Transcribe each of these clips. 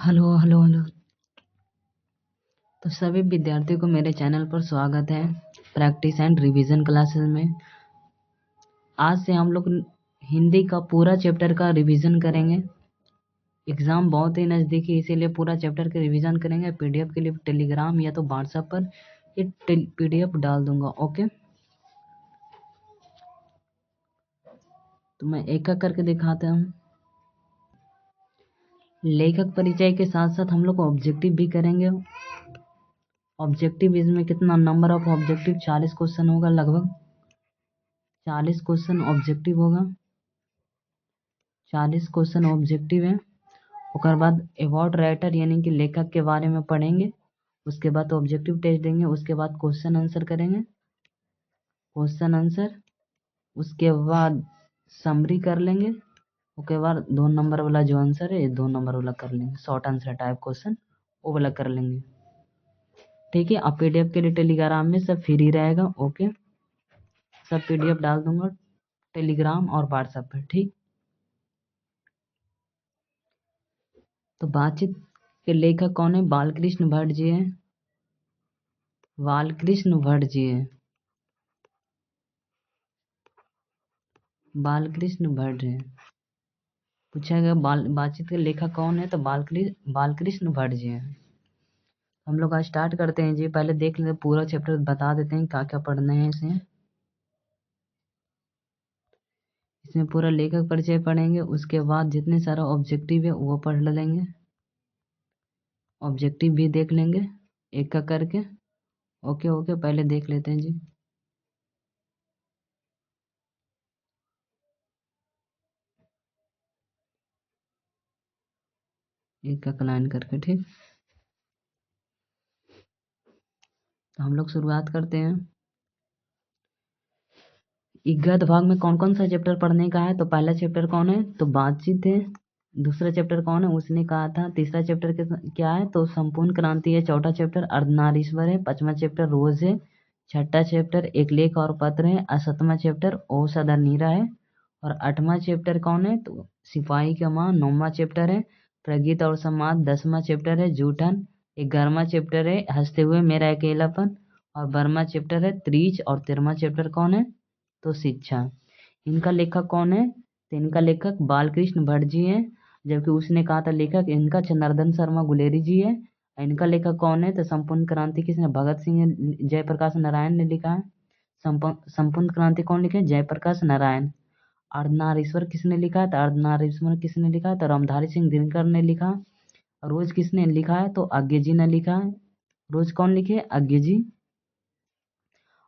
Hello hello hello. तो सभी विद्यार्थियों को मेरे चैनल पर स्वागत है प्रैक्टिस एंड रिवीजन क्लासेस में। आज से हम लोग हिंदी का पूरा चैप्टर का रिवीजन करेंगे। एग्ज़ाम बहुत ही नज़दीक है, इसीलिए पूरा चैप्टर का रिवीजन करेंगे। पीडीएफ के लिए टेलीग्राम या तो व्हाट्सएप पर ये पीडीएफ डाल दूंगा। ओके, तो मैं एक एक करके दिखाता हूँ। लेखक परिचय के साथ साथ हम लोग ऑब्जेक्टिव भी करेंगे। ऑब्जेक्टिव इसमें कितना नंबर ऑफ ऑब्जेक्टिव 40 क्वेश्चन होगा, लगभग 40 क्वेश्चन ऑब्जेक्टिव होगा। 40 क्वेश्चन ऑब्जेक्टिव है। उसके बाद अबाउट राइटर यानी कि लेखक के बारे में पढ़ेंगे। उसके बाद ऑब्जेक्टिव टेस्ट देंगे। उसके बाद क्वेश्चन आंसर करेंगे, क्वेश्चन आंसर। उसके बाद समरी कर लेंगे। उसके बाद 2 नंबर वाला जो आंसर है, 2 नंबर वाला कर लेंगे। शॉर्ट आंसर टाइप क्वेश्चन वो वाला कर लेंगे। ठीक है, आप पीडीएफ के लिए टेलीग्राम में सब फ्री रहेगा। ओके, सब पीडीएफ डाल दूंगा टेलीग्राम और व्हाट्सएप पर। ठीक, तो बातचीत के लेखक कौन है? बालकृष्ण भट्ट जी हैं। बालकृष्ण भट्ट जी हैं। बालकृष्ण भट्ट है। पूछा गया बातचीत के लेखक कौन है, तो बालकृष्ण भट्ट जी हैं। हम लोग आज स्टार्ट करते हैं जी। पहले देख लेते पूरा चैप्टर, बता देते हैं क्या क्या पढ़ना है इसमें। इसमें पूरा लेखक परिचय पढ़ेंगे। उसके बाद जितने सारा ऑब्जेक्टिव है वो पढ़ लेंगे। ऑब्जेक्टिव भी देख लेंगे एक एक करके। ओके ओके, पहले देख लेते हैं जी एक एक लाइन करके। ठीक, तो हम लोग शुरुआत करते हैं। गद्य भाग में कौन कौन सा चैप्टर पढ़ने का है? तो पहला चैप्टर कौन है? तो बातचीत है। दूसरा चैप्टर कौन है? उसने कहा था। तीसरा चैप्टर क्या है? तो संपूर्ण क्रांति है। चौथा चैप्टर अर्धनारीश्वर है। पांचवा चैप्टर रोज है। छठा चैप्टर एक लेख और पत्र है। और सातवां चैप्टर ओ सदर नीरा है। और आठवां चैप्टर कौन है? तो सिपाही का माँ। नौवां चैप्टर है प्रगीत और समाज। 10वां चैप्टर है जूठन। 11वां चैप्टर है हंसते हुए मेरा अकेलापन। और 12वां चैप्टर है त्रीच। और 13वां चैप्टर कौन है? तो शिक्षा। इनका लेखक कौन है? तो इनका लेखक बालकृष्ण भट्ट जी हैं। जबकि उसने कहा था लेखक इनका जनार्दन शर्मा गुलेरी जी है। इनका लेखक कौन है? तो संपूर्ण क्रांति किसने? भगत सिंह जयप्रकाश नारायण ने लिखा है। संपूर्ण क्रांति कौन लिखे? जयप्रकाश नारायण। अर्धनारीश्वर किसने लिखा है? तो अर्धनारीश्वर किसने लिखा है? तो रामधारी सिंह दिनकर ने लिखा। रोज किसने लिखा है? तो आज्ञे जी ने लिखा है। रोज कौन लिखे? आज्ञे जी।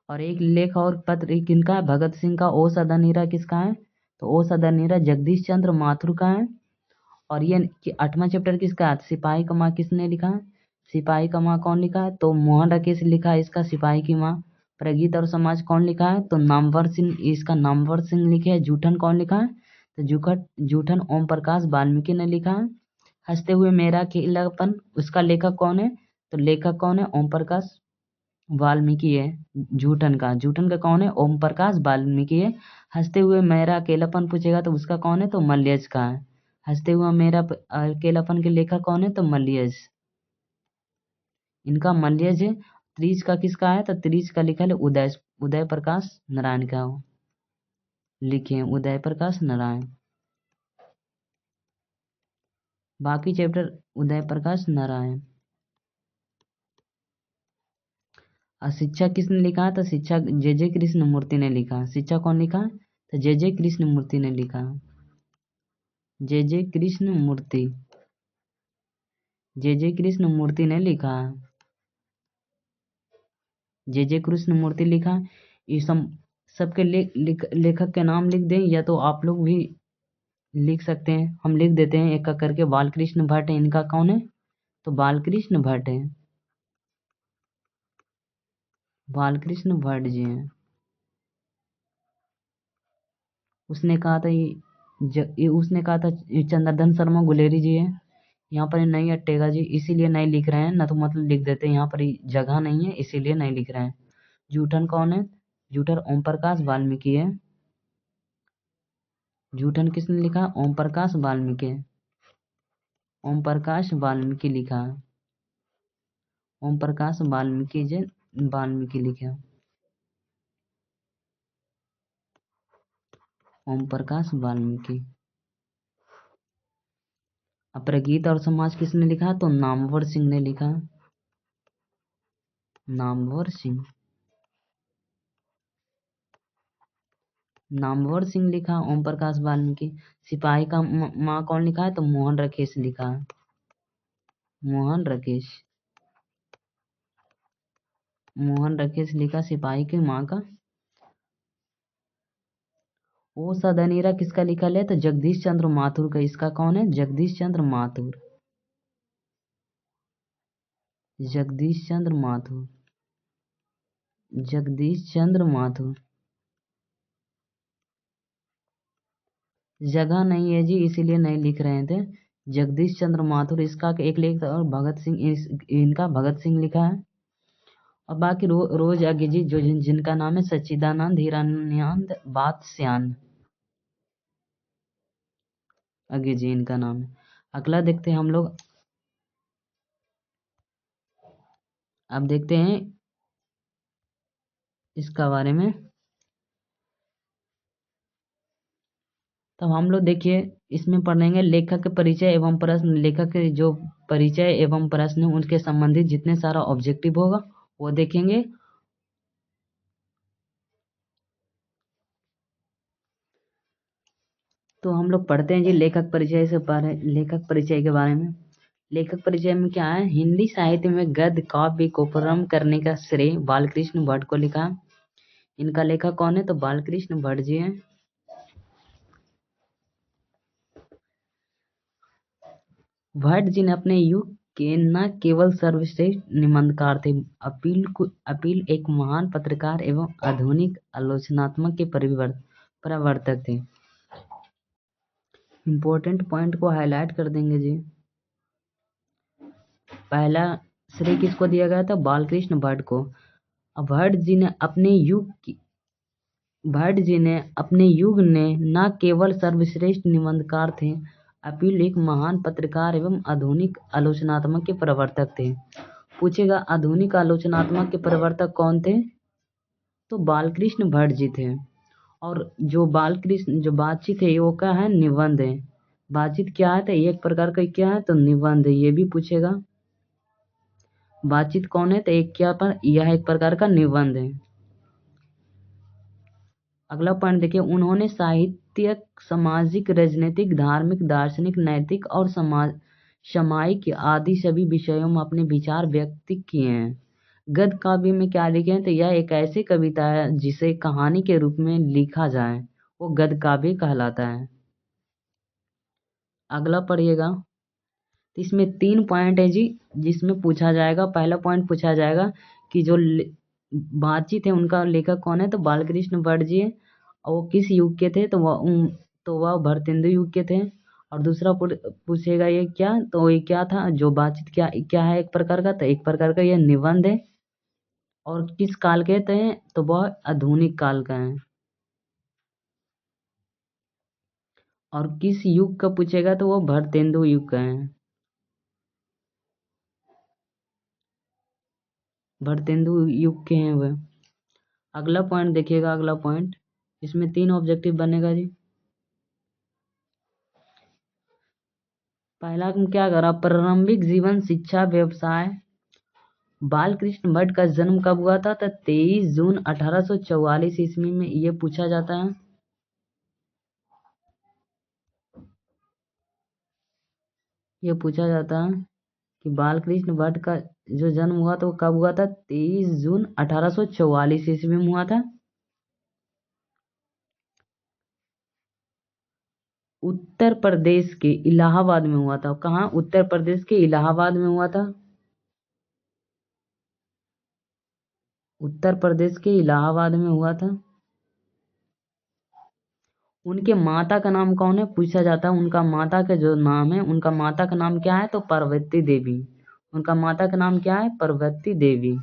और एक लेख और पत्र किनका है? भगत सिंह का। ओ सदा नीरा किसका है? तो ओ सदा नीरा जगदीश चंद्र माथुर का है। और ये 8वां चैप्टर किसका है? सिपाही का माँ किसने लिखा है? सिपाही का माँ कौन लिखा है? तो मोहन राकेश लिखा है इसका सिपाही की माँ। प्रगीत और समाज कौन लिखा है? तो नामवर सिंह, इसका नामवर सिंह लिखे है। जूठन कौन लिखा है? तो जूठन ओम प्रकाश वाल्मीकि ने लिखा है। हंसते हुए मेरा अकेलापन, उसका लेखक कौन है? तो लेखक कौन है? ओम प्रकाश वाल्मीकि है। जूठन का कौन है? ओम प्रकाश वाल्मीकि है। हंसते हुए मेरा अकेलापन पूछेगा तो उसका कौन है? तो मलयज का है। हंसते हुए मेरा अकेलापन के लेखक कौन है? तो मलयज, इनका मलयज है। त्रिज का किसका है? तो त्रिज का लिखा है उदय प्रकाश नारायण का लिखे हैं, उदय प्रकाश नारायण। बाकी चैप्टर उदय प्रकाश नारायण। और शिक्षा किसने लिखा है? तो शिक्षा जे कृष्ण मूर्ति ने लिखा है। शिक्षा कौन लिखा है? तो जे कृष्ण मूर्ति ने लिखा है। जे कृष्ण मूर्ति, जे कृष्ण मूर्ति ने लिखा है। जे कृष्ण मूर्ति लिखा है। ये सबके लेखक के नाम लिख दें, या तो आप लोग भी लिख सकते हैं। हम लिख देते हैं एक एक करके। बालकृष्ण भट्ट है, इनका कौन है? तो बालकृष्ण भट्ट है। बालकृष्ण भट्ट जी हैं। उसने कहा था ये उसने कहा था चंद्रधन शर्मा गुलेरी जी है। यहाँ पर नहीं अटेगा जी, इसीलिए नहीं लिख रहे हैं। ना तो मतलब लिख देते हैं, यहाँ पर जगह नहीं है इसीलिए नहीं लिख रहे हैं। जूठन कौन है? जूठन ओम प्रकाश वाल्मीकि है। जूठन किसने लिखा? ओम प्रकाश वाल्मीकि। ओम प्रकाश वाल्मीकि लिखा। ओम प्रकाश वाल्मीकि जी वाल्मीकि लिखा। ओम प्रकाश वाल्मीकि। अपराजित और समाज किसने लिखा? तो नामवर सिंह ने लिखा। नामवर सिंह। नामवर सिंह लिखा ओम प्रकाश वाल्मीकि। सिपाही का माँ कौन लिखा है? तो मोहन राकेश लिखा। मोहन राकेश। मोहन राकेश लिखा सिपाही की माँ का। ओ सदनीरा किसका लिखा है? तो जगदीश चंद्र माथुर का। इसका कौन है? जगदीश चंद्र माथुर। जगदीश चंद्र माथुर। जगदीश चंद्र माथुर। जगह नहीं है जी, इसीलिए नहीं लिख रहे थे। जगदीश चंद्र माथुर इसका एक लेख था, और भगत सिंह इनका भगत सिंह लिखा है। और बाकी रोज आगे जी जो जिनका नाम है सच्चिदानंद हिरानंद बादश्यान आगे जी इनका नाम है। अगला देखते हैं हम लोग। अब देखते हैं इसका बारे में। तब हम लोग देखिए इसमें पढ़ेंगे लेखक के परिचय एवं प्रश्न। लेखक के जो परिचय एवं प्रश्न उनके संबंधित जितने सारा ऑब्जेक्टिव होगा वो देखेंगे। तो हम लोग पढ़ते हैं जी लेखक परिचय से लेखक परिचय के बारे में। लेखक परिचय में क्या है? हिंदी साहित्य में गद्य काव्य को प्रारंभ करने का श्रेय बालकृष्ण भट्ट को लिखा। इनका लेखक कौन है? तो बालकृष्ण भट्ट जी हैं। भट्ट जी ने अपने युग के न केवल सर्वश्रेष्ठ निबंधकार थे, अपील एक महान पत्रकार एवं आधुनिक आलोचनात्मक के प्रवर्तक थे। इंपॉर्टेंट पॉइंट को हाईलाइट कर देंगे जी। पहला श्रेय किसको दिया गया था? बालकृष्ण भट्ट को। भट्ट जी ने अपने युग ने न केवल सर्वश्रेष्ठ निबंधकार थे, अपील एक महान पत्रकार एवं आधुनिक आलोचनात्मक के प्रवर्तक थे। पूछेगा आधुनिक आलोचनात्मक के प्रवर्तक कौन थे? तो बालकृष्ण भट्ट जी थे। और जो बातचीत है वो क्या है? निबंध है। बातचीत क्या है? तो एक प्रकार का क्या है? तो निबंध है। ये भी पूछेगा। बातचीत कौन है? तो यह एक प्रकार का निबंध है। अगला पॉइंट देखिए, उन्होंने साहित्यिक, सामाजिक, राजनीतिक, धार्मिक, दार्शनिक, नैतिक और सामायिक आदि सभी विषयों में अपने विचार व्यक्त किए हैं। गद्य काव्य में क्या लिखे हैं? तो यह एक ऐसी कविता है जिसे कहानी के रूप में लिखा जाए, वो गद्य काव्य कहलाता है। अगला पढ़िएगा। तो इसमें 3 पॉइंट है जी जिसमें पूछा जाएगा। पहला पॉइंट पूछा जाएगा कि जो बातचीत है उनका लेखक कौन है? तो बालकृष्ण भट्ट जी है। और वो किस युग के थे? तो वह भरतेंदु युग के थे। और दूसरा पूछेगा ये क्या? तो ये क्या था? जो बातचीत क्या क्या है एक प्रकार का? तो एक प्रकार का यह निबंध है। और किस काल के थे? तो वह आधुनिक काल का है। और किस युग का पूछेगा? तो वो भरतेंदु युग का है। भरतेंदु युग के हैं वह। अगला पॉइंट देखिएगा। अगला पॉइंट इसमें 3 ऑब्जेक्टिव बनेगा जी। पहला हम क्या करा? प्रारंभिक जीवन, शिक्षा, व्यवसाय। बालकृष्ण भट्ट का जन्म कब हुआ था? तो 23 जून 1844 ईस्वी में। ये पूछा जाता है। ये पूछा जाता है कि बालकृष्ण भट्ट का जो जन्म हुआ तो कब हुआ था? 23 जून 1844 ईस्वी में हुआ था। उत्तर प्रदेश के इलाहाबाद में हुआ था। कहाँ? उत्तर प्रदेश के इलाहाबाद में हुआ था। उत्तर प्रदेश के इलाहाबाद में हुआ था। उनके माता का नाम कौन है? पूछा जाता है। उनका माता का जो नाम है, उनका माता का नाम क्या है? तो पार्वती देवी। उनका माता का नाम क्या है? पार्वती देवी।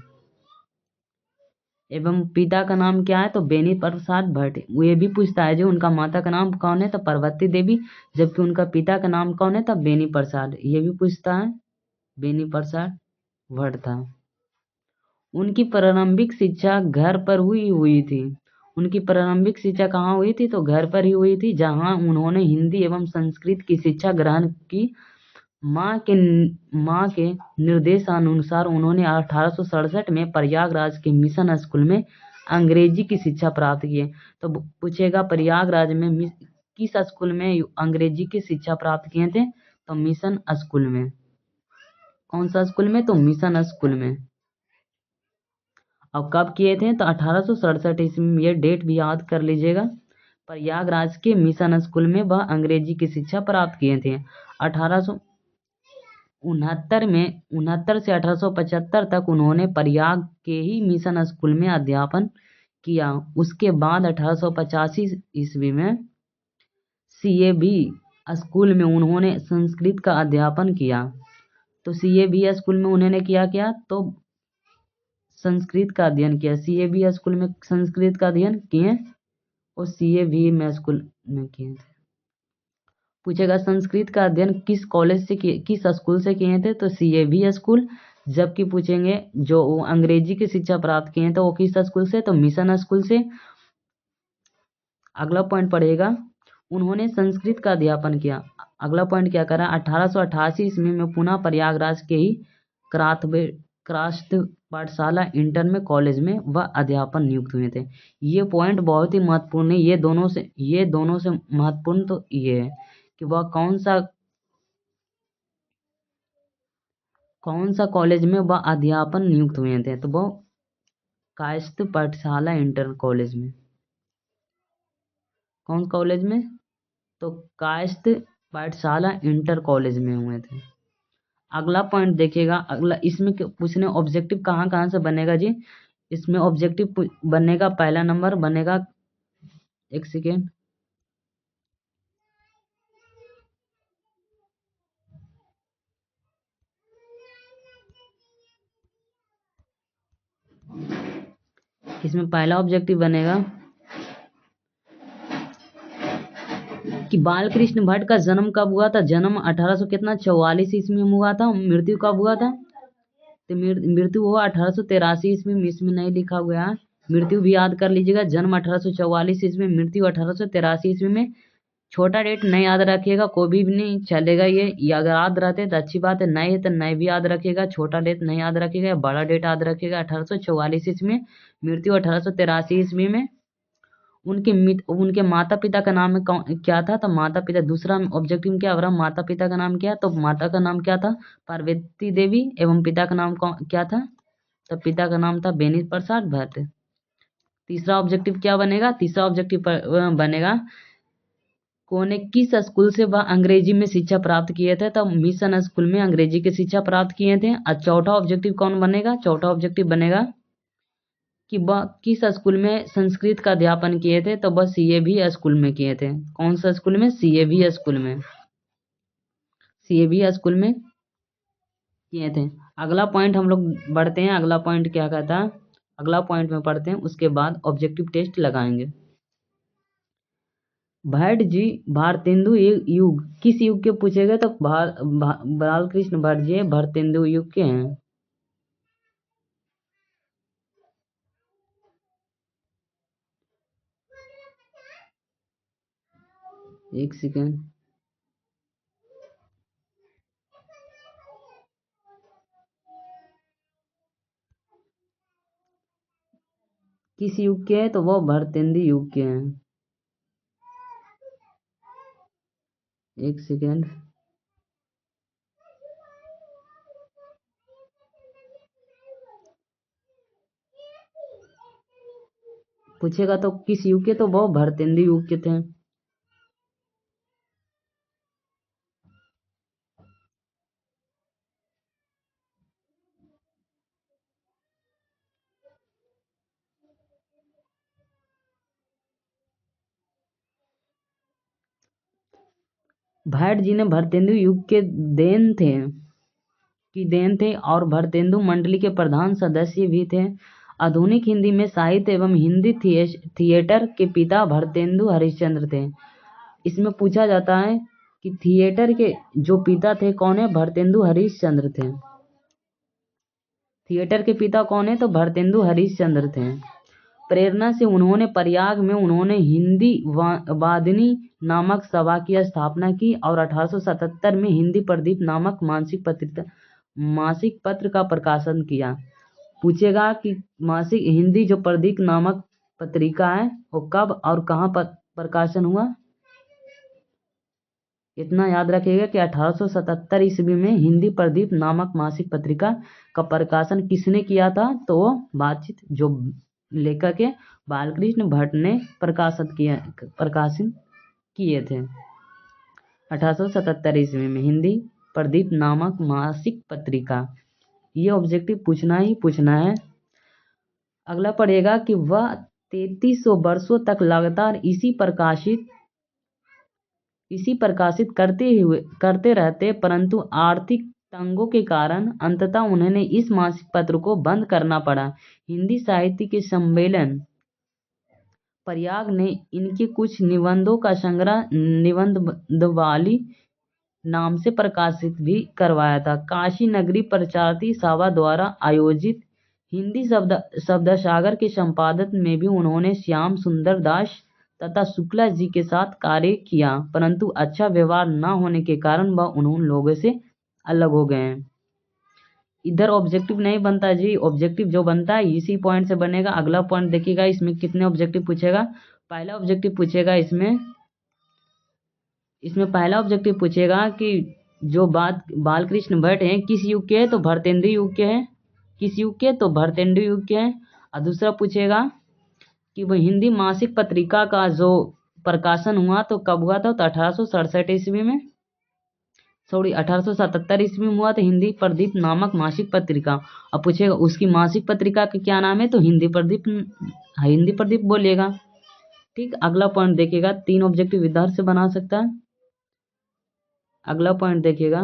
एवं पिता का नाम क्या है तो बेनी प्रसाद भट्ट। वो ये भी पूछता है जो उनका माता का नाम कौन है तो पार्वती देवी, जबकि उनका पिता का नाम कौन है तो बेनी प्रसाद। ये भी पूछता है, बेनी प्रसाद भट्ट था। उनकी प्रारंभिक शिक्षा घर पर हुई हुई थी। उनकी प्रारंभिक शिक्षा कहाँ हुई थी तो घर पर ही हुई थी, जहाँ उन्होंने हिंदी एवं संस्कृत की शिक्षा ग्रहण की। माँ के माँ के निर्देशानुसार उन्होंने 1867 में प्रयागराज के मिशन स्कूल में अंग्रेजी की शिक्षा प्राप्त की। तो पूछेगा प्रयागराज में किस स्कूल में अंग्रेजी की शिक्षा प्राप्त किए थे तो मिशन स्कूल में। कौन सा स्कूल में तो मिशन स्कूल में। अब कब किए थे तो 1867 ईस्वी में। ये डेट भी याद कर लीजिएगा। प्रयागराज के मिशन स्कूल में वह अंग्रेजी की शिक्षा प्राप्त किए थे। 1869 में 69 से 1875 तक उन्होंने प्रयाग के ही मिशन स्कूल में अध्यापन किया। उसके बाद 1885 ईस्वी में सीएबी स्कूल में उन्होंने संस्कृत का अध्यापन किया। तो सीएबी स्कूल में उन्होंने क्या तो संस्कृत का अध्ययन किया। सीएबी स्कूल में संस्कृत का अध्ययन किए और सीएबी में स्कूल में किए थे। पूछेगा संस्कृत का अध्ययन किस कॉलेज से किए, किस स्कूल से किए थे तो सीएबी स्कूल। जबकि पूछेंगे जो अंग्रेजी की शिक्षा प्राप्त किए तो वो किस स्कूल से तो मिशन स्कूल से। अगला पॉइंट पढ़ेगा, उन्होंने संस्कृत का अध्यापन किया। अगला पॉइंट क्या करा, 1888 ईस्वी में पुनः प्रयागराज के ही क्रास्त पाठशाला इंटर में कॉलेज में वह अध्यापन नियुक्त हुए थे। ये पॉइंट बहुत ही महत्वपूर्ण है। ये दोनों से महत्वपूर्ण तो ये है कि वह कौन सा कॉलेज में वह अध्यापन नियुक्त हुए थे तो वह कायस्थ पाठशाला इंटर कॉलेज में। कौन कॉलेज में तो कायस्थ पाठशाला इंटर कॉलेज में हुए थे। अगला पॉइंट देखिएगा। अगला इसमें पूछने ऑब्जेक्टिव कहाँ कहाँ से बनेगा जी। इसमें ऑब्जेक्टिव बनेगा, पहला नंबर बनेगा, एक सेकेंड, इसमें पहला ऑब्जेक्टिव बनेगा कि बाल कृष्ण भट्ट का जन्म कब हुआ था। जन्म 1800 कितना 44 ईस्वी में हुआ था। मृत्यु कब हुआ था तो मृत्यु हुआ 1883 ईस्वी में। इसमें नहीं लिखा हुआ है, मृत्यु भी याद कर लीजिएगा। जन्म 1844 ईस्वी में, मृत्यु 1883 ईस्वी में। छोटा डेट नहीं याद रखिएगा, कोई भी नहीं चलेगा। ये अगर याद रहते तो अच्छी बात है, नहीं है तो नहीं भी याद रखिएगा। छोटा डेट नहीं याद रखिएगा, बड़ा डेट याद रखिएगा। 1844 ईस्वी में, मृत्यु 1883 ईस्वी में। उनके माता पिता का नाम क्या था तो माता पिता। दूसरा ऑब्जेक्टिव क्या हो रहा, माता पिता का नाम क्या तो माता का नाम क्या था पार्वती देवी एवं पिता का नाम क्या था तो पिता का नाम था बेनी प्रसाद भट्ट। तीसरा ऑब्जेक्टिव क्या बनेगा, तीसरा ऑब्जेक्टिव बनेगा कोने किस स्कूल से वह अंग्रेजी में शिक्षा प्राप्त किए थे तो मिशन स्कूल में अंग्रेजी की शिक्षा प्राप्त किए थे। और चौथा ऑब्जेक्टिव कौन बनेगा, चौथा ऑब्जेक्टिव बनेगा कि वह किस स्कूल में संस्कृत का अध्यापन किए थे तो वह सीएबी स्कूल में किए थे। कौन सा स्कूल में, सीएबी स्कूल में, सीएबी स्कूल में किए थे। अगला पॉइंट हम लोग बढ़ते हैं। अगला पॉइंट क्या कहता है, अगला पॉइंट में पढ़ते हैं, उसके बाद ऑब्जेक्टिव टेस्ट लगाएंगे। भट्ट जी भारतेंदु युग किस युग के पूछेगा तो बालकृष्ण भट्ट जी भारतेंदु युग के हैं। एक सेकेंड, किस युग के हैं तो वो भारतेंदु युग के हैं। एक सेकेंड, पूछेगा तो किस युग के तो वो भारतेंदु युग के थे। भट्ट जी ने भारतेंदु युग के देन थे और भारतेंदु मंडली के प्रधान सदस्य भी थे। आधुनिक हिंदी में साहित्य एवं हिंदी थिएटर के पिता भारतेंदु हरिश्चंद्र थे। इसमें पूछा जाता है कि थिएटर के जो पिता थे कौन है? भारतेंदु हरिश्चंद्र थे। थिएटर के पिता कौन है? तो भारतेंदु हरिश्चंद्र थे। प्रेरणा से उन्होंने प्रयाग में हिंदी वादिनी नामक सभा की स्थापना की और 1877 में हिंदी प्रदीप नामक मासिक पत्र का प्रकाशन किया। पूछेगा कि मासिक हिंदी जो प्रदीप नामक पत्रिका है वो कब और कहाँ पर प्रकाशन हुआ? इतना याद रखिएगा कि 1877 ईस्वी में हिंदी प्रदीप नामक मासिक पत्रिका का प्रकाशन किसने किया था? तो वो बातचीत जो लेखक है बालकृष्ण भट्ट ने प्रकाशित किए थे 1877 ईस्वी में हिंदी प्रदीप नामक मासिक पत्रिका। ये ऑब्जेक्टिव पूछना ही पूछना है। अगला पढ़ेगा कि वह 3300 वर्षों तक लगातार इसी प्रकाशित करते रहते, परंतु आर्थिक तंगों के कारण अंततः उन्हें इस मासिक पत्र को बंद करना पड़ा। हिंदी साहित्य के सम्मेलन प्रयाग ने इनके कुछ निबंधों का संग्रह निबंधवाली नाम से प्रकाशित भी करवाया था। काशी नगरी प्रचारती सभा द्वारा आयोजित हिंदी शब्दसागर के संपादन में भी उन्होंने श्याम सुंदर दास तथा शुक्ला जी के साथ कार्य किया, परंतु अच्छा व्यवहार न होने के कारण वह उन लोगों से अलग हो गए। इधर ऑब्जेक्टिव नहीं बनता जी, ऑब्जेक्टिव जो बनता है इसी पॉइंट से बनेगा। अगला पॉइंट देखिएगा, इसमें कितने ऑब्जेक्टिव पूछेगा? पहला ऑब्जेक्टिव पूछेगा इसमें पहला ऑब्जेक्टिव पूछेगा कि जो बालकृष्ण भट्ट हैं किस युग के हैं? तो भारतेंदु युग के हैं। किस युग के? तो भारतेंदु युग के हैं। और दूसरा पूछेगा कि वह हिंदी मासिक पत्रिका का जो प्रकाशन हुआ तो कब हुआ था? तो 1867 ईस्वी में, 1877 ईस्वी में हुआ था हिंदी प्रदीप नामक मासिक पत्रिका। अब पूछेगा उसकी मासिक पत्रिका का क्या नाम है? तो हिंदी प्रदीप बोलिएगा। ठीक, अगला पॉइंट देखिएगा, 3 ऑब्जेक्टिव इधर से बना सकता है। अगला पॉइंट देखिएगा,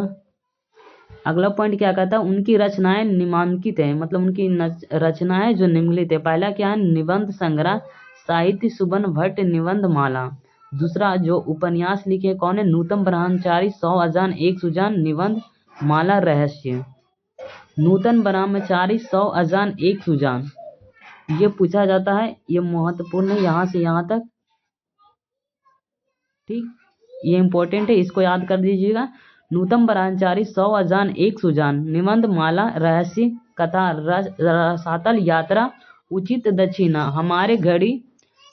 अगला पॉइंट क्या कहता है? उनकी रचनाएं निम्नलिखित है, मतलब उनकी रचनाएं जो निम्नलिखित है। पहला क्या है? निबंध संग्रह साहित्य सुबन भट्ट निबंध माला। दूसरा जो उपन्यास लिखे कौन है? नूतन ब्रह्मचारी 100 अजान 1 सुजान निबंध माला रहस्य। नूतन ब्रह्मचारी 100 अजान 1 सुजान, ये पूछा जाता है, ये महत्वपूर्ण है यहाँ से यहाँ तक। ठीक, ये इंपॉर्टेंट है, इसको याद कर दीजिएगा। नूतन ब्रह्मचारी 100 अजान 1 सुजान निबंध माला रहस्य कथा रसातल यात्रा उचित दक्षिणा हमारे घड़ी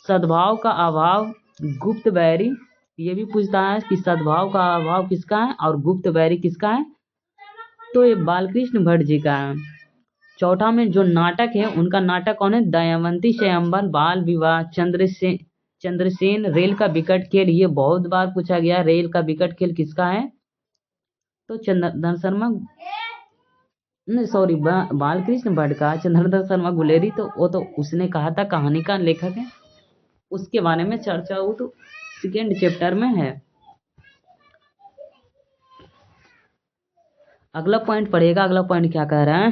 सद्भाव का अभाव गुप्त बैरी। ये भी पूछता है कि सद्भाव का अभाव किसका है और गुप्त बैरी किसका है? तो ये बालकृष्ण भट्ट जी का है। चौथा में जो नाटक है उनका नाटक कौन है? दमयंती स्वयंवर बाल विवाह चंद्रसेन रेल का विकट खेल। ये बहुत बार पूछा गया, रेल का विकट खेल किसका है? तो चंद्रधर शर्मा सॉरी बालकृष्ण भट्ट का। चंद्रधर शर्मा गुलेरी तो वो तो उसने कहा था कहानी का लेखक है, उसके बारे में चर्चा हो तो सेकेंड चैप्टर में है। अगला पॉइंट पढ़ेगा, अगला पॉइंट क्या कह रहा है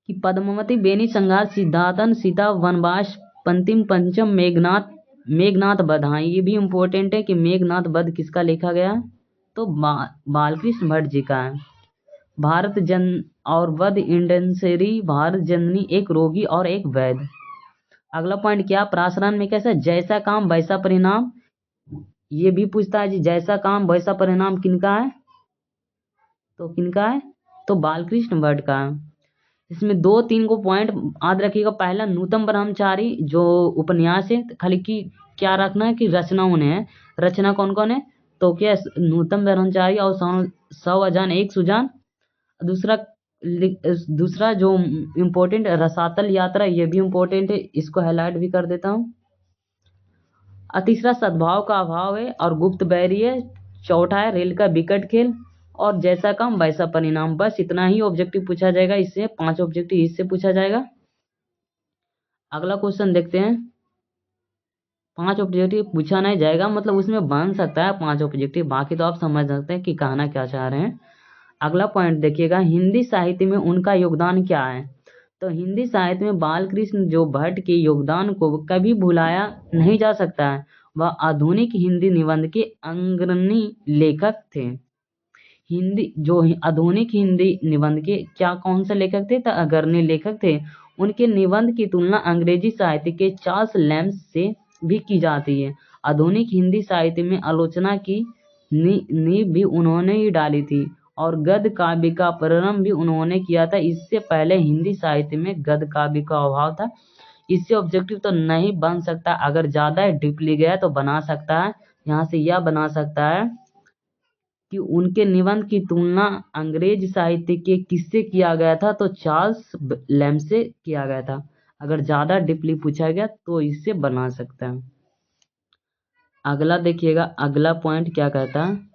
कि पद्मावती बेनी संघार सिद्धार्थन सीता वनवास पंतिम पंचम मेघनाथ वध। हाँ, ये भी इम्पोर्टेंट है कि मेघनाथ वध किसका लिखा गया? तो बालकृष्ण भट्ट जी का है। भारत जन और वध इंडेंसरी भारत जननी एक रोगी और एक वैद्य। अगला पॉइंट क्या? प्रासरण में कैसा? जैसा काम वैसा परिणाम। ये भी पूछता है जी, जैसा काम वैसा परिणाम किनका है? तो किनका है? तो बालकृष्ण भट्ट का। इसमें 2-3 को पॉइंट याद रखिएगा। पहला नूतन ब्रह्मचारी जो उपन्यास है, खाली की क्या रखना है कि रचना उन्हें है। रचना कौन कौन है? तो क्या नूतन ब्रह्मचारी और 100 अजान 1 सुजान। दूसरा जो इम्पोर्टेंट रसातल यात्रा, ये भी इम्पोर्टेंट है, इसको हाईलाइट भी कर देता हूँ। और तीसरा सद्भाव का अभाव है और गुप्त बैरी है। चौथा है रेल का विकट खेल और जैसा काम वैसा परिणाम। बस इतना ही ऑब्जेक्टिव पूछा जाएगा, इससे 5 ऑब्जेक्टिव इससे पूछा जाएगा। अगला क्वेश्चन देखते हैं। 5 ऑब्जेक्टिव पूछा नहीं जाएगा, मतलब उसमें बन सकता है 5 ऑब्जेक्टिव, बाकी तो आप समझ सकते हैं कि कहना क्या चाह रहे हैं। अगला पॉइंट देखिएगा, हिंदी साहित्य में उनका योगदान क्या है। तो हिंदी साहित्य में बालकृष्ण जो भट्ट के योगदान को कभी भुलाया नहीं जा सकता है। वह आधुनिक हिंदी निबंध के अग्रणी लेखक थे। आधुनिक हिंदी निबंध के कौन से लेखक थे, तो अग्रणी लेखक थे। उनके निबंध की तुलना अंग्रेजी साहित्य के चार्ल्स लैम्स से भी की जाती है। आधुनिक हिंदी साहित्य में आलोचना की नींव भी उन्होंने ही डाली थी और गद्य काव्य का प्रारंभ भी उन्होंने किया था। इससे पहले हिंदी साहित्य में गद्य काव्य का अभाव था। इससे ऑब्जेक्टिव तो नहीं बन सकता, अगर ज़्यादा डीपली गया तो बना सकता है। यहाँ से यह बना सकता है कि उनके निबंध की तुलना अंग्रेज साहित्य के किससे किया गया था, तो चार्ल्स लैम्स से किया गया था। अगर ज़्यादा डीपली पूछा गया तो इससे बना सकता है। अगला देखिएगा, अगला पॉइंट क्या कहता है,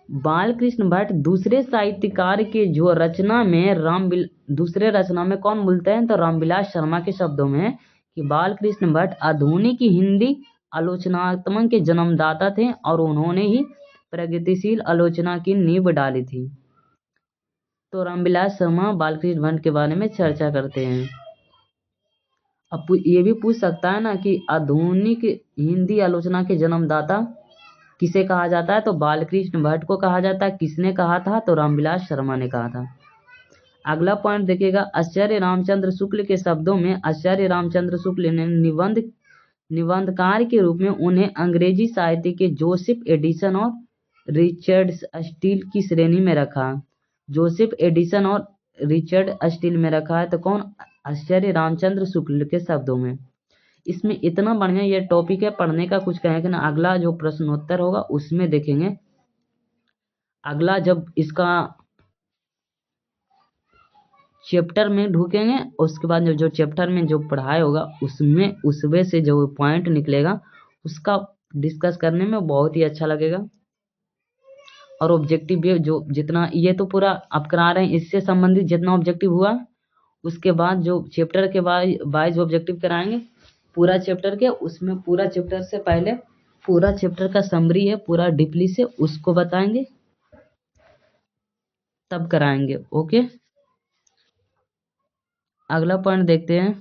बालकृष्ण भट्ट दूसरे साहित्यकार के जो रचना में दूसरे रचना में कौन बोलते हैं, तो रामविलास शर्मा के शब्दों में कि बालकृष्ण भट्ट आधुनिक हिंदी आलोचनात्मक के जन्मदाता थे और उन्होंने ही प्रगतिशील आलोचना की नींव डाली थी। तो रामविलास शर्मा बालकृष्ण भट्ट के बारे में चर्चा करते हैं। अब ये भी पूछ सकता है ना कि आधुनिक हिंदी आलोचना के जन्मदाता किसे कहा जाता है, तो बालकृष्ण भट्ट को कहा जाता है। किसने कहा था, तो रामविलास शर्मा ने कहा था। अगला पॉइंट देखिएगा, आचार्य रामचंद्र शुक्ल के शब्दों में आचार्य रामचंद्र शुक्ल ने निबंधकार के रूप में उन्हें अंग्रेजी साहित्य के जोसेफ एडिसन और रिचर्ड स्टील की श्रेणी में रखा। जोसेफ एडिसन और रिचर्ड स्टील में रखा है, तो कौन, आचार्य रामचंद्र शुक्ल के शब्दों में। इसमें इतना बढ़िया ये टॉपिक है, पढ़ने का कुछ कहेंगे ना। अगला जो प्रश्नोत्तर होगा उसमें देखेंगे। अगला जब इसका चैप्टर में ढूंढेंगे, उसके बाद जो चैप्टर में जो पढ़ाई होगा उसमें से जो पॉइंट निकलेगा उसका डिस्कस करने में बहुत ही अच्छा लगेगा। और ऑब्जेक्टिव भी जो जितना ये तो पूरा आप करा रहे हैं, इससे संबंधित जितना ऑब्जेक्टिव हुआ उसके बाद जो चैप्टर के वाइज ऑब्जेक्टिव कराएंगे पूरा चैप्टर के, उसमें पूरा चैप्टर से पहले पूरा चैप्टर का समरी है, पूरा डीपली से उसको बताएंगे तब कराएंगे। ओके, अगला पॉइंट देखते हैं।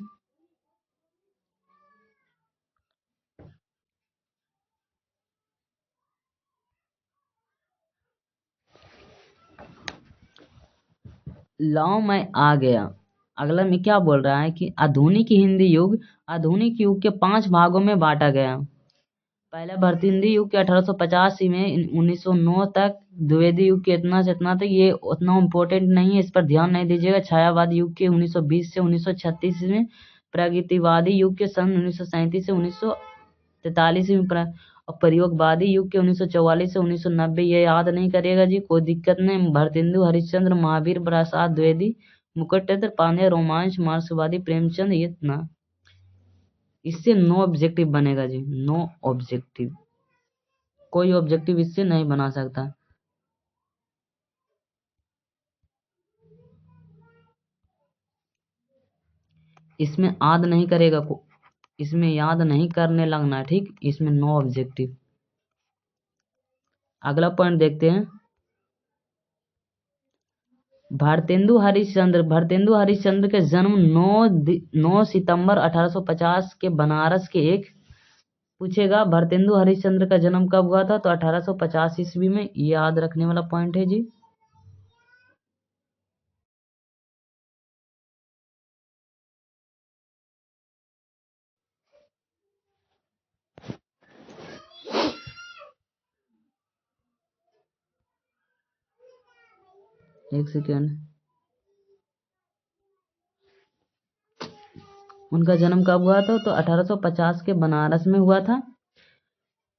लाओ मैं आ गया। अगला में क्या बोल रहा है कि आधुनिक युग के 5 भागों में बांटा गया। पहला भरत हिंदी युग के 1850 में 1909 तक, द्विवेदी युग के इतना से इतना तक, ये उतना इम्पोर्टेंट नहीं है, इस पर ध्यान नहीं दीजिएगा। छायावादी युग के 1920 से 1936 में, प्रगतिवादी युग के सन 1937 से 1943 में, और प्रयोगवादी युग के 1944 से 1990। ये याद नहीं करिएगा जी, कोई दिक्कत नहीं। भरतेंदु हरिश्चंद्र, महावीर प्रसाद द्विवेदी, मुकुटचंद्र पांडे, रोमांच, मार्क्सवादी, प्रेमचंद, ये इतना। इससे नो ऑब्जेक्टिव बनेगा जी, नो ऑब्जेक्टिव, कोई ऑब्जेक्टिव इससे नहीं बना सकता। इसमें याद नहीं करेगा इसमें याद नहीं करने लगना, ठीक, इसमें नो ऑब्जेक्टिव। अगला पॉइंट देखते हैं, भारतेंदु हरिश्चंद्र के जन्म 9 सितंबर 1850 के बनारस के एक पूछेगा। भारतेंदु हरिश्चंद्र का जन्म कब हुआ था, तो 1850 ईस्वी में। याद रखने वाला पॉइंट है जी। एक सेकेंड, उनका जन्म कब हुआ था, तो 1850 के बनारस में हुआ था।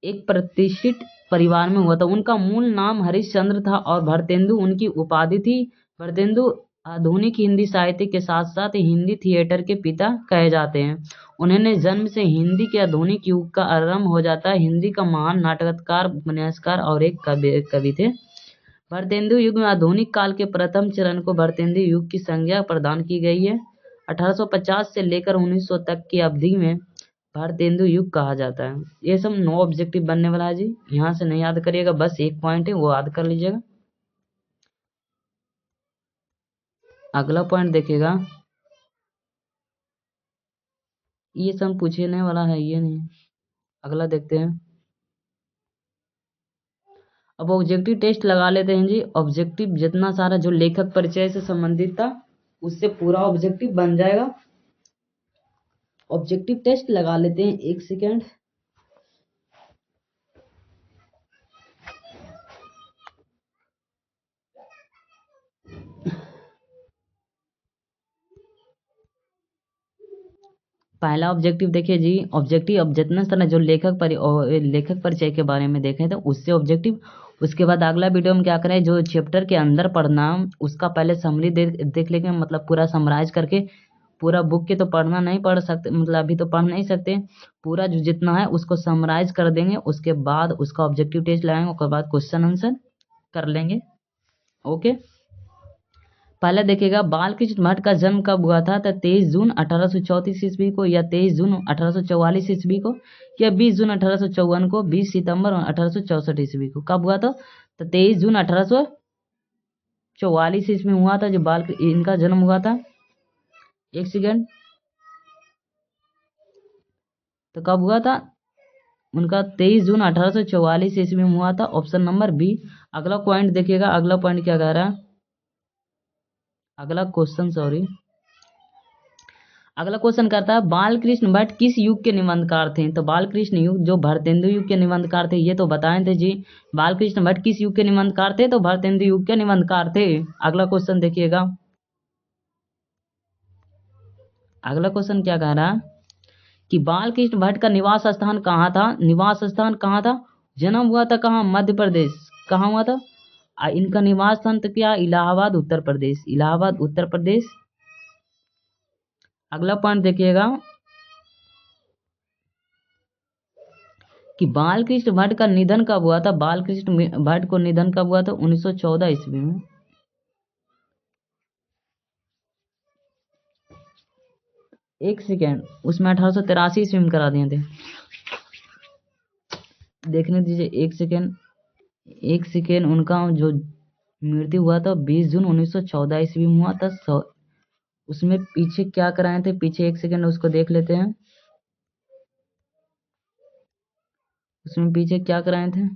एक प्रतिष्ठित परिवार में हुआ था। उनका मूल नाम हरिश्चंद्र था और भारतेंदु उनकी उपाधि थी। भारतेंदु आधुनिक हिंदी साहित्य के साथ साथ हिंदी थिएटर के पिता कहे जाते हैं। उन्होंने जन्म से हिंदी के आधुनिक युग का आरंभ हो जाता है। हिंदी का महान नाटककार, उपन्यासकार और एक कवि थे। भारतेंदु युग में आधुनिक काल के प्रथम चरण को भारतेंदु युग की संज्ञा प्रदान की गई है। 1850 से लेकर 1900 तक की अवधि में भारतेंदु युग कहा जाता है। ये सब 9 ऑब्जेक्टिव बनने वाला है जी। यहाँ से नहीं याद करिएगा, बस एक पॉइंट है वो याद कर लीजिएगा। अगला पॉइंट देखिएगा, ये सब पूछने वाला है, ये नहीं। अगला देखते हैं। अब ऑब्जेक्टिव टेस्ट लगा लेते हैं जी। ऑब्जेक्टिव जितना सारा जो लेखक परिचय से संबंधित था उससे पूरा ऑब्जेक्टिव बन जाएगा। ऑब्जेक्टिव टेस्ट लगा लेते हैं, एक सेकेंड। पहला ऑब्जेक्टिव देखिए जी। ऑब्जेक्टिव अब जितना सारा जो लेखक परिचय के बारे में देखे थे उससे ऑब्जेक्टिव। उसके बाद अगला वीडियो में क्या करें, जो चैप्टर के अंदर पढ़ना उसका पहले समरी देख लेंगे, मतलब पूरा समराइज करके। पूरा बुक के तो पढ़ना नहीं पढ़ सकते, मतलब अभी तो पढ़ नहीं सकते। पूरा जो जितना है उसको समराइज कर देंगे, उसके बाद उसका ऑब्जेक्टिव टेस्ट लगाएंगे, उसके बाद क्वेश्चन आंसर कर लेंगे। ओके, पहले देखिएगा बाल कृष्ण भट्ट का जन्म कब हुआ था, तो 23 जून 1834 ईस्वी को, या 23 जून 1844 ईस्वी को, या 20 जून 1854 को, 20 सितंबर 1864 ईस्वी को। कब हुआ था, तो 23 जून 1844 ईस्वी में हुआ था जो इनका जन्म हुआ था। एक सेकेंड, तो कब हुआ था उनका, 23 जून 1844 ईस्वी में हुआ था। Option number B. अगला पॉइंट देखिएगा, अगला पॉइंट क्या कह रहा है, अगला क्वेश्चन, सॉरी, अगला क्वेश्चन करता है बालकृष्ण भट्ट किस युग के निबंधकार थे। तो बालकृष्ण युग जो भारतेंदु युग के निबंधकार थे, ये तो बताए थे जी। बालकृष्ण भट्ट किस युग के निबंधकार थे, तो भारतेंदु युग के निबंधकार थे। अगला क्वेश्चन देखिएगा, अगला क्वेश्चन क्या कह रहा है कि बालकृष्ण भट्ट का निवास स्थान कहाँ था। निवास स्थान कहाँ था, जन्म हुआ था कहाँ, मध्य प्रदेश। कहाँ हुआ था, इनका निवास स्थान तो क्या, इलाहाबाद उत्तर प्रदेश, इलाहाबाद उत्तर प्रदेश। अगला पॉइंट देखिएगा कि बालकृष्ण भट्ट का निधन कब हुआ था। बालकृष्ण भट्ट को निधन कब हुआ था, 1914 ईस्वी में। एक सेकेंड, उसमें 1883 ईस्वी में करा दिए थे, देखने दीजिए। एक सेकेंड, एक सेकेंड, उनका जो मृत्यु हुआ था 20 जून 1914 ईस्वी में हुआ था। उसमें पीछे क्या कराए थे, पीछे एक सेकेंड उसको देख लेते हैं। उसमें पीछे क्या कराए थे,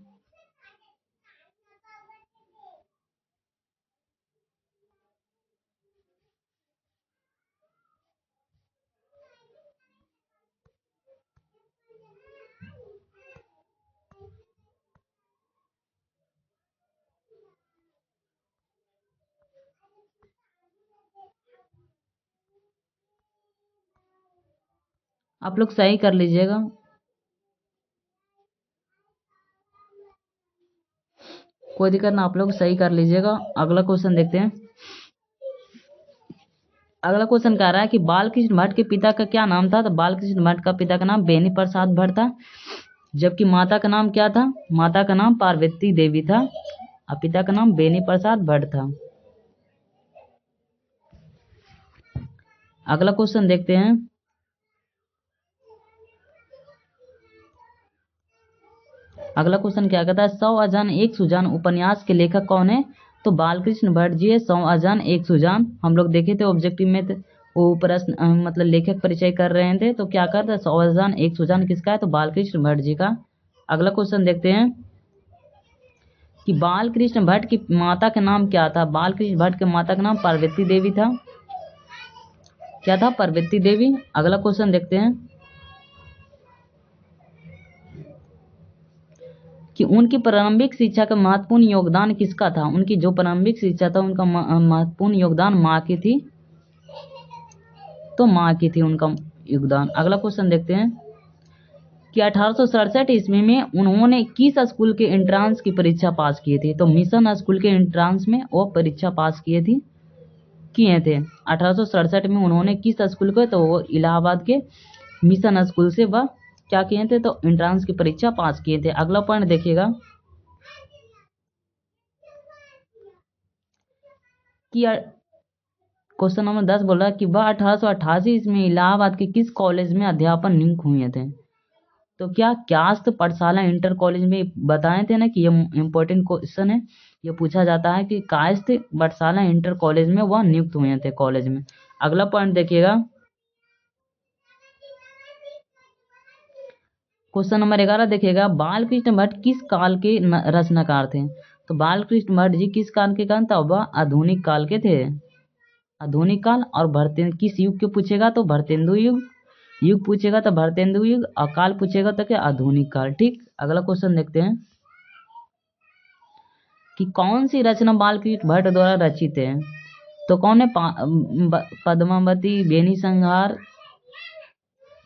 आप लोग सही कर लीजिएगा। कोई दिक्कत ना, आप लोग सही कर लीजिएगा। अगला क्वेश्चन देखते हैं। अगला क्वेश्चन कह रहा है कि बालकृष्ण भट्ट के पिता का क्या नाम था। तो बालकृष्ण भट्ट का पिता का नाम बेनी प्रसाद भट्ट था, जबकि माता का नाम क्या था, माता का नाम पार्वती देवी था और पिता का नाम बेनी प्रसाद भट्ट था। अगला क्वेश्चन देखते हैं। अगला क्वेश्चन क्या कहता है, 100 अजान एक सुजान उपन्यास के लेखक कौन है। तो बालकृष्ण भट्ट जी है। 100 अजान एक सुजान हम लोग देखे थे ऑब्जेक्टिव में, वो प्रश्न मतलब लेखक परिचय कर रहे थे, तो क्या करता है, 100 अजान एक सुजान किसका है, तो बालकृष्ण भट्ट जी का। अगला क्वेश्चन देखते हैं कि बालकृष्ण भट्ट की माता का नाम क्या था। बालकृष्ण भट्ट के माता का नाम पार्वती देवी था। क्या था, पार्वती देवी। अगला क्वेश्चन देखते हैं कि उनकी प्रारंभिक शिक्षा का महत्वपूर्ण योगदान किसका था। उनकी जो प्रारंभिक शिक्षा था उनका महत्वपूर्ण योगदान माँ की थी, तो माँ की थी उनका योगदान। अगला क्वेश्चन देखते हैं कि 1867 ईस्वी में उन्होंने किस स्कूल के एंट्रांस की परीक्षा पास की थी। तो मिशन स्कूल के एंट्रांस में वो परीक्षा पास किए थे 1867 में। उन्होंने किस स्कूल को, तो वो इलाहाबाद के मिशन स्कूल से वह क्या किए थे, तो एंट्रांस की परीक्षा पास किए थे। अगला पॉइंट देखिएगा कि क्वेश्चन नंबर 10 बोल रहा है कि वह 1888 इसमें इलाहाबाद के किस कॉलेज में अध्यापन नियुक्त हुए थे। तो क्या क्यास्त पाठशाला इंटर कॉलेज में बताए थे ना कि ये इंपॉर्टेंट क्वेश्चन है, ये पूछा जाता है कि कायस्थ पाठशाला इंटर कॉलेज में वह नियुक्त हुए थे कॉलेज में। अगला पॉइंट देखिएगा, क्वेश्चन नंबर 11 देखिएगा, बालकृष्ण भट्ट किस काल के रचनाकार थे। तो बालकृष्ण भट्ट जी किस काल के काल था, वह आधुनिक काल के थे। आधुनिक काल और भरतेंदु किस युग के पूछेगा तो भरतेंदु युग, युग पूछेगा तो भरतेंदु युग, और काल पूछेगा तो क्या आधुनिक काल। ठीक, अगला क्वेश्चन देखते हैं कि कौन सी रचना बालकृष्ण भट्ट द्वारा रचित है। तो कौन है, पद्मावती, बेनी संहार।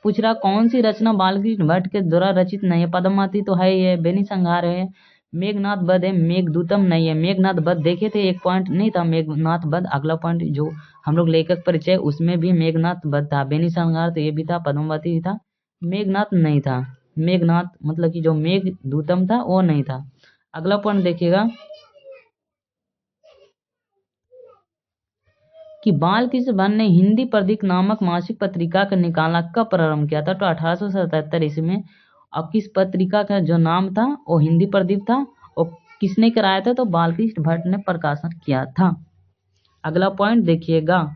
पूछ रहा कौन सी रचना बालकृष्ण भट्ट के द्वारा रचित नहीं है। पद्मावती तो है ही है, बेनी संहार है, मेघनाथ वध है, मेघदूतम नहीं है। मेघनाथ वध देखे थे, एक पॉइंट नहीं था मेघनाथ वध। अगला पॉइंट जो हम लोग लेखक परिचय उसमें भी मेघनाथ वध था। बेनी संहार तो ये भी था, पद्मावती भी था, मेघनाथ नहीं था। मेघनाथ मतलब कि जो मेघदूतम था वो नहीं था। अगला पॉइंट देखिएगा कि बालकृष्ण भट्ट ने हिंदी प्रदीप नामक मासिक पत्रिका का निकाला कब प्रारंभ किया था। तो 1877 ईस्वी में। और किस पत्रिका का जो नाम था वो हिंदी प्रदीप था, और किसने कराया था तो बालकृष्ण भट्ट ने प्रकाशन किया था। अगला पॉइंट देखिएगा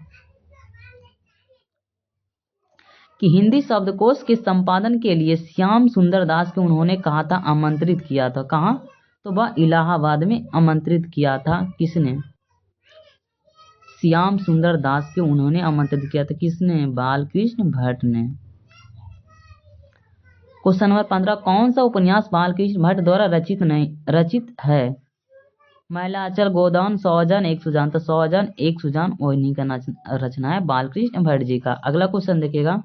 कि हिंदी शब्दकोश के संपादन के लिए श्याम सुंदर दास को उन्होंने कहा था आमंत्रित किया था। कहाँ, तो वह इलाहाबाद में आमंत्रित किया था। किसने, श्याम सुंदर दास के उन्होंने आमंत्रित किया था। किसने, बालकृष्ण भट्ट ने। क्वेश्चन नंबर 15, कौन सा उपन्यास बालकृष्ण भट्ट द्वारा रचित है। मैलाचल, गोदान, सौजन, एक सुजान। तो सौजन एक सुजान वही का रचना है बालकृष्ण भट्ट जी का। अगला क्वेश्चन देखिएगा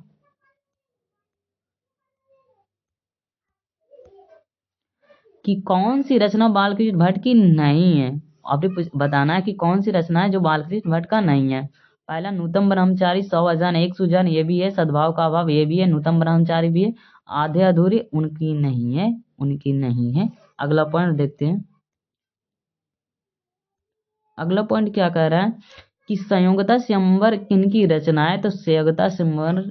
कि कौन सी रचना बालकृष्ण भट्ट की नहीं है। आपने बताना है कि कौन सी रचना है जो बालकृष्ण भट्ट का नहीं है। पहला नूतन ब्रह्मचारी, सौ अजान, एक सुजान ये भी है, सद्भाव का अभाव ये भी है, नूतन ब्रह्मचारी भी है, आधे अधूरे उनकी नहीं है, उनकी नहीं है। अगला पॉइंट देखते हैं, अगला पॉइंट क्या कह रहा है कि संयोगता स्वयंवर किनकी रचना है। तो संयोगता स्वयंवर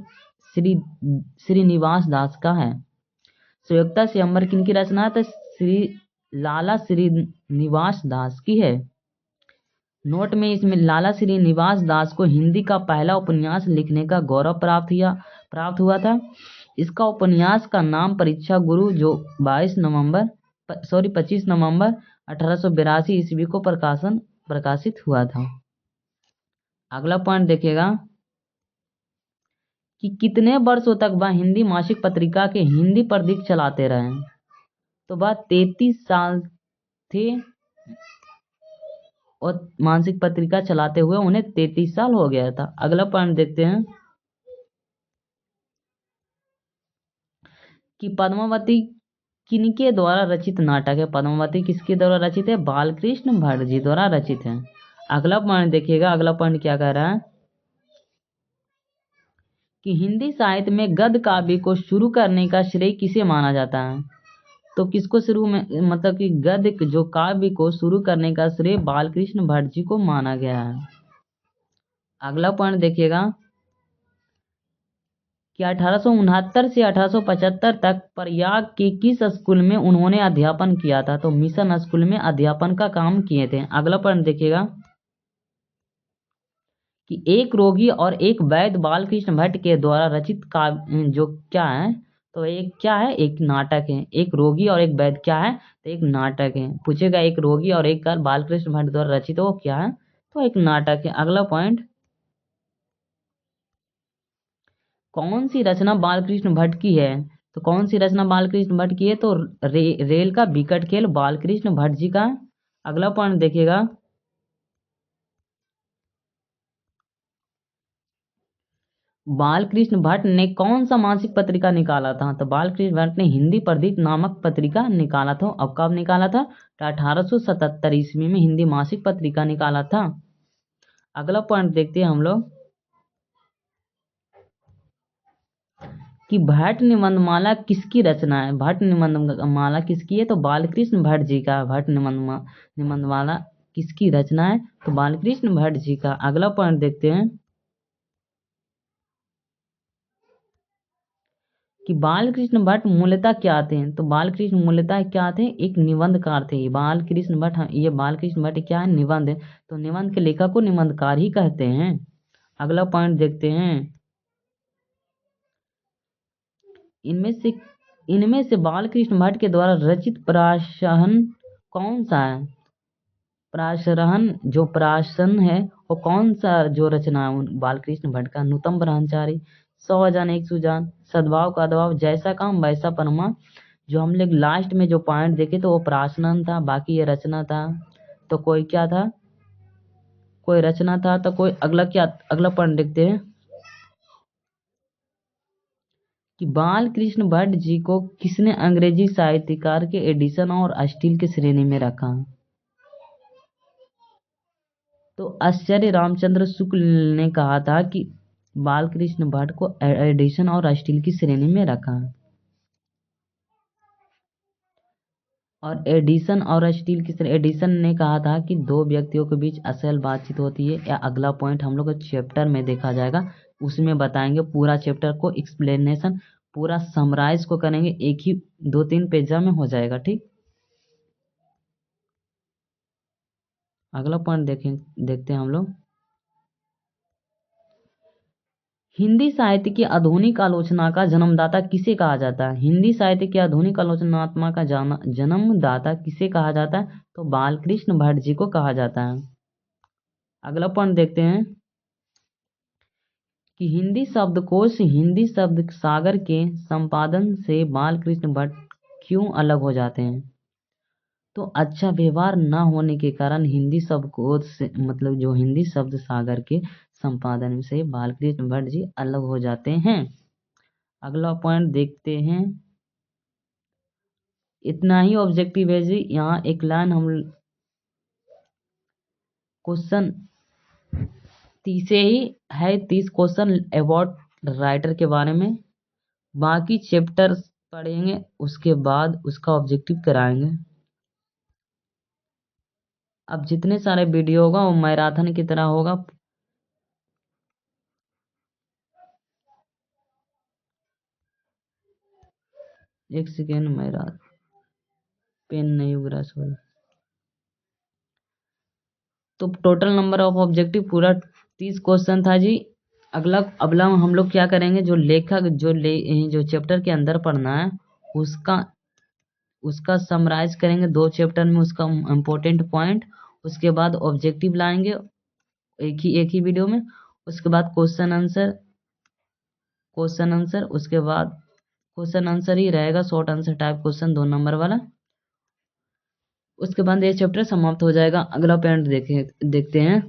श्रीनिवास दास का है। संयोगता स्वयंवर किनकी रचना है तो लाला श्रीनिवास दास की है। नोट में इसमें लाला श्रीनिवास दास को हिंदी का पहला उपन्यास लिखने का गौरव प्राप्त हुआ था। इसका उपन्यास का नाम परीक्षा गुरु, जो 25 नवंबर 1882 ईस्वी को प्रकाशित हुआ था। अगला पॉइंट देखिएगा कि कितने वर्षों तक वह हिंदी मासिक पत्रिका के हिंदी प्रदीप चलाते रहे। तो वह 33 साल थे, और मासिक पत्रिका चलाते हुए उन्हें 33 साल हो गया था। अगला पॉइंट देखते हैं कि पद्मावती किनके द्वारा रचित नाटक है। पद्मावती किसके द्वारा रचित है, बालकृष्ण भट्ट जी द्वारा रचित है। अगला पॉइंट देखिएगा, अगला पॉइंट क्या कह रहा है कि हिंदी साहित्य में गद्य काव्य को शुरू करने का श्रेय किसे माना जाता है। तो किसको शुरू में, मतलब कि गद्य जो काव्य को शुरू करने का श्रेय बालकृष्ण भट्ट जी को माना गया है। अगला पॉइंट देखिएगा कि 1869 से 1875 तक प्रयाग के किस स्कूल में उन्होंने अध्यापन किया था। तो मिशन स्कूल में अध्यापन का काम किए थे। अगला पॉइंट देखिएगा कि एक रोगी और एक वैद्य बालकृष्ण भट्ट के द्वारा रचित काव्य जो क्या है, तो एक क्या है, एक नाटक है। एक रोगी और एक वैद्य क्या है, तो एक नाटक है। पूछेगा एक रोगी और एक बालकृष्ण भट्ट द्वारा रचित वो क्या है, तो एक नाटक है। अगला पॉइंट, कौन सी रचना बालकृष्ण भट्ट की है। तो कौन सी रचना बालकृष्ण भट्ट की है, तो रेल का बिकट खेल बालकृष्ण भट्ट जी का। अगला पॉइंट देखिएगा बालकृष्ण भट्ट ने कौन सा मासिक पत्रिका निकाला था। तो बालकृष्ण भट्ट ने हिंदी प्रदीप नामक पत्रिका निकाला था। अब कब निकाला था, तो 1877 ईस्वी में हिंदी मासिक पत्रिका निकाला था। अगला पॉइंट देखते हैं हम लोग कि भट्ट निबंधमाला किसकी रचना है। भट्ट निबंधमाला किसकी है, तो बालकृष्ण भट्ट जी का भट्ट निबंधमाला किसकी रचना है? तो बालकृष्ण भट्ट जी का। अगला पॉइंट देखते हैं कि बालकृष्ण भट्ट मूलतः क्या थे? तो बालकृष्ण मूलतः क्या थे? एक निबंधकार थे। बालकृष्ण भट्ट, ये बालकृष्ण भट्ट क्या है? निबंध है। तो निबंध के लेखक को निबंधकार ही कहते हैं। अगला पॉइंट देखते हैं, इनमें से बालकृष्ण भट्ट के द्वारा रचित प्रासहन कौन सा है? प्रासहन जो प्रासन है वो कौन सा जो रचना है बालकृष्ण भट्ट का? नूतन ब्रह्मचारी, 100 अजान एक सुजान, सद्भाव का दबाव, जैसा काम वैसा परमा। जो हम लोग लास्ट में जो पॉइंट देखे तो वो प्रासनन था, बाकी ये रचना था। तो कोई क्या था? कोई रचना था। तो कोई अगला क्या? अगला पॉइंट देखते हैं कि बालकृष्ण भट्ट जी को किसने अंग्रेजी साहित्यकार के एडिशन और स्टील की श्रेणी में रखा? तो आचार्य रामचंद्र शुक्ल ने कहा था कि बालकृष्ण भट्ट को एडिशन और स्टील की श्रेणी में रखा। और एडिशन और स्टील की श्रेणी, एडिशन ने कहा था कि दो व्यक्तियों के बीच असल बातचीत होती है। या अगला पॉइंट हम लोग चैप्टर में देखा जाएगा, उसमें बताएंगे पूरा चैप्टर को, एक्सप्लेनेशन पूरा समराइज को करेंगे, एक ही 2-3 पेज में हो जाएगा। ठीक, अगला पॉइंट देखते हैं हम लोग, हिंदी साहित्य की आधुनिक आलोचना का जन्मदाता किसे कहा जाता है? हिंदी साहित्य की आधुनिक आलोचनात्मक का जन्मदाता किसे कहा जाता है? तो बालकृष्ण भट्ट जी को कहा जाता है। अगला पॉइंट देखते हैं कि हिंदी शब्दकोश हिंदी शब्द सागर के संपादन से बालकृष्ण भट्ट क्यों अलग हो जाते हैं? तो अच्छा व्यवहार न होने के कारण हिंदी शब्दकोश से, मतलब जो हिंदी शब्द सागर के संपादन से बालकृष्ण भट्ट जी अलग हो जाते हैं। अगला पॉइंट देखते हैं, इतना ही ऑब्जेक्टिव है जी। यहाँ एक लाइन हम क्वेश्चन 30 ही है, 30 क्वेश्चन अबाउट राइटर के बारे में, बाकी चैप्टर पढ़ेंगे उसके बाद उसका ऑब्जेक्टिव कराएंगे। अब जितने सारे वीडियो होगा वो मैराथन की तरह होगा। एक सेकेंड, मैराथन पेन नहीं उग रहा, सॉरी। तो टोटल नंबर ऑफ ऑब्जेक्टिव पूरा 30 क्वेश्चन था जी। अगला हम लोग क्या करेंगे, जो लेखक जो चैप्टर के अंदर पढ़ना है उसका समराइज करेंगे 2 चैप्टर में, उसका इम्पोर्टेंट पॉइंट। उसके बाद ऑब्जेक्टिव लाएंगे एक ही वीडियो में। उसके बाद क्वेश्चन आंसर, उसके बाद क्वेश्चन आंसर ही रहेगा, short answer type question 2 number वाला। उसके बाद ये चैप्टर समाप्त हो जाएगा। अगला पॉइंट देखते हैं।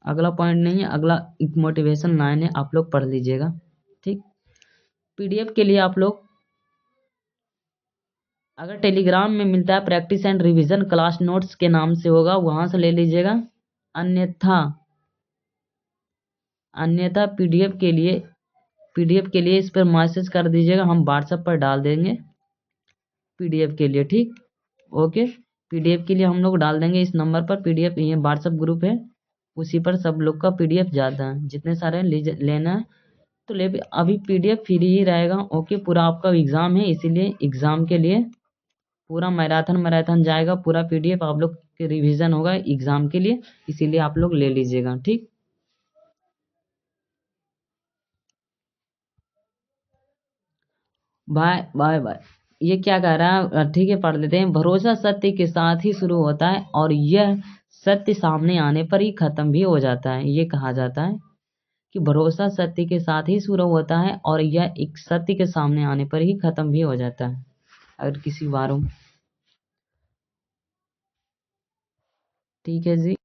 अगला पॉइंट नहीं है, अगला एक मोटिवेशन लाइन है, आप लोग पढ़ लीजिएगा। ठीक, पीडीएफ के लिए आप लोग अगर टेलीग्राम में मिलता है practice and revision class notes के नाम से होगा, वहां से ले लीजिएगा। अन्यथा पीडीएफ के लिए इस पर मैसेज कर दीजिएगा, हम व्हाट्सएप पर डाल देंगे पीडीएफ के लिए। ठीक, ओके। पीडीएफ के लिए हम लोग डाल देंगे इस नंबर पर पीडीएफ, ये व्हाट्सएप ग्रुप है, उसी पर सब लोग का पीडीएफ जाता है, जितने सारे लेना है तो ले। अभी पीडीएफ फ्री ही रहेगा, ओके। पूरा आपका एग्जाम है, इसीलिए एग्जाम के लिए पूरा मैराथन जाएगा, पूरा पीडीएफ आप लोग के रिवीजन होगा एग्जाम के लिए, इसीलिए आप लोग ले लीजिएगा। ठीक, बाय बाय बाय। ये क्या कह रहा है, ठीक है, पढ़ लेते हैं। भरोसा सत्य के साथ ही शुरू होता है और यह सत्य सामने आने पर ही खत्म भी हो जाता है। ये कहा जाता है कि भरोसा सत्य के साथ ही शुरू होता है और यह एक सत्य के सामने आने पर ही खत्म भी हो जाता है। अगर किसी बारों, ठीक है जी।